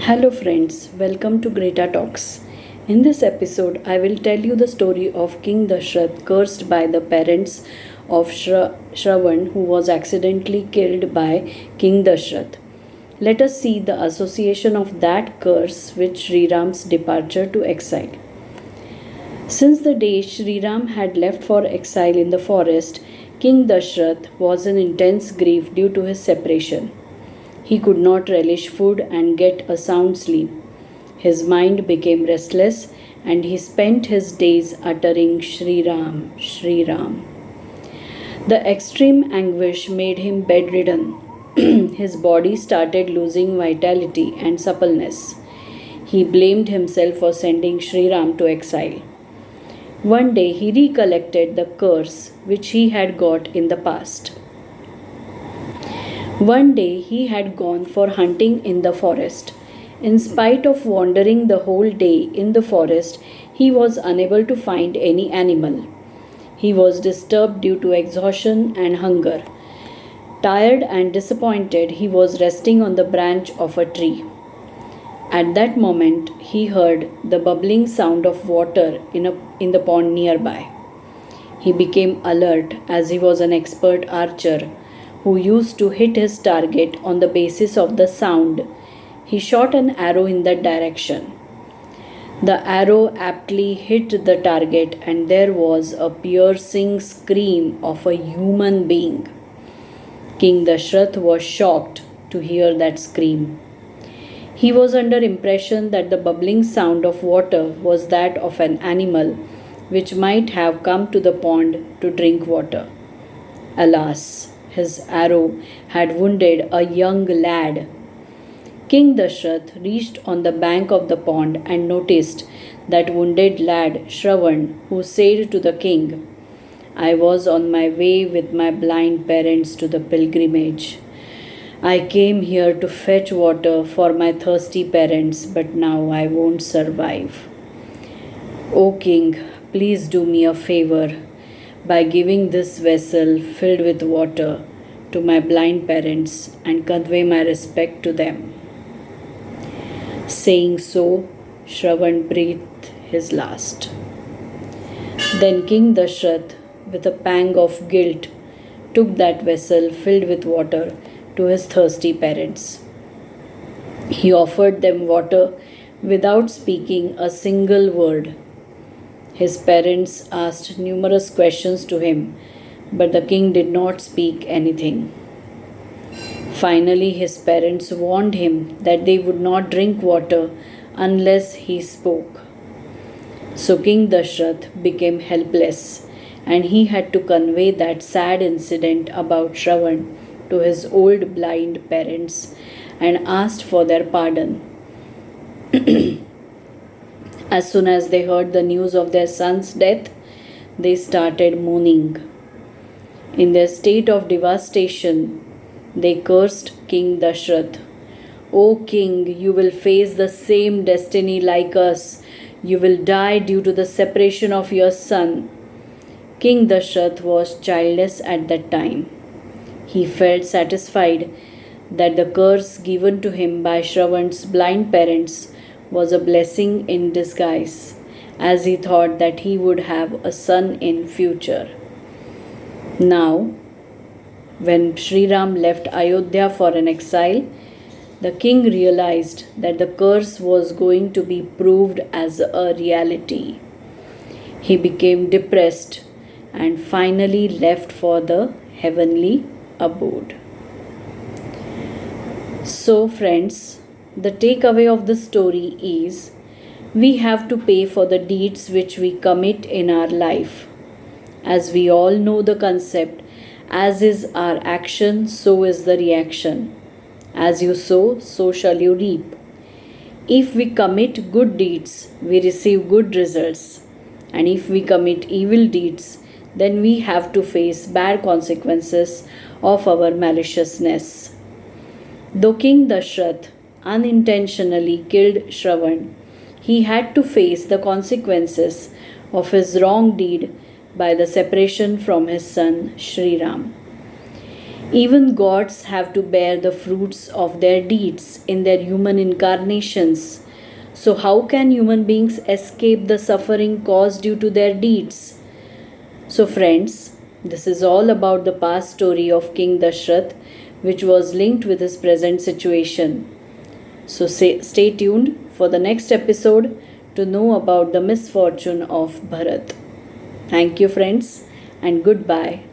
Hello friends, welcome to Greta Talks. In this episode, I will tell you the story of King Dashrath cursed by the parents of Shravan who was accidentally killed by King Dashrath. Let us see the association of that curse with Shri Ram's departure to exile. Since the day Shri Ram had left for exile in the forest, King Dashrath was in intense grief due to his separation. He could not relish food and get a sound sleep. His mind became restless and he spent his days uttering Shri Ram, Shri Ram. The extreme anguish made him bedridden. His body started losing vitality and suppleness. He blamed himself for sending Shri Ram to exile. One day he recollected the curse which he had got in the past. One day he had gone for hunting in the forest. In spite of wandering the whole day in the forest, he was unable to find any animal. He was disturbed due to exhaustion and hunger. Tired and disappointed, he was resting on the branch of a tree. At that moment, he heard the bubbling sound of water in the pond nearby. He became alert as he was an expert archer who used to hit his target on the basis of the sound. He shot an arrow in that direction. The arrow aptly hit the target and there was a piercing scream of a human being. King Dashrath was shocked to hear that scream. He was under impression that the bubbling sound of water was that of an animal which might have come to the pond to drink water. Alas! His arrow had wounded a young lad. King Dashrath reached on the bank of the pond and noticed that wounded lad Shravan, who said to the king, "I was on my way with my blind parents to the pilgrimage. I came here to fetch water for my thirsty parents, but now I won't survive. O king, please do me a favor by giving this vessel filled with water to my blind parents and convey my respect to them." Saying so, Shravan breathed his last. Then King Dashrath, with a pang of guilt, took that vessel filled with water to his thirsty parents. He offered them water without speaking a single word. His parents asked numerous questions to him, but the king did not speak anything. Finally, his parents warned him that they would not drink water unless he spoke. So King Dashrath became helpless and he had to convey that sad incident about Shravan to his old blind parents and asked for their pardon. As soon as they heard the news of their son's death, they started mourning. In their state of devastation, they cursed King Dashrath. "O king, you will face the same destiny like us. You will die due to the separation of your son." King Dashrath was childless at that time. He felt satisfied that the curse given to him by Shravan's blind parents was a blessing in disguise, as he thought that he would have a son in future. Now, when Shri Ram left Ayodhya for an exile, the king realized that the curse was going to be proved as a reality. He became depressed and finally left for the heavenly abode. So, friends, the takeaway of the story is we have to pay for the deeds which we commit in our life. As we all know the concept, as is our action, so is the reaction. As you sow, so shall you reap. If we commit good deeds, we receive good results. And if we commit evil deeds, then we have to face bad consequences of our maliciousness. Though King Dashrath unintentionally killed Shravan, he had to face the consequences of his wrong deed by the separation from his son Shri Ram. Even gods have to bear the fruits of their deeds in their human incarnations. So, how can human beings escape the suffering caused due to their deeds? So, friends, this is all about the past story of King Dashrath, which was linked with his present situation. So, stay tuned for the next episode to know about the misfortune of Bharat. Thank you, friends, and goodbye.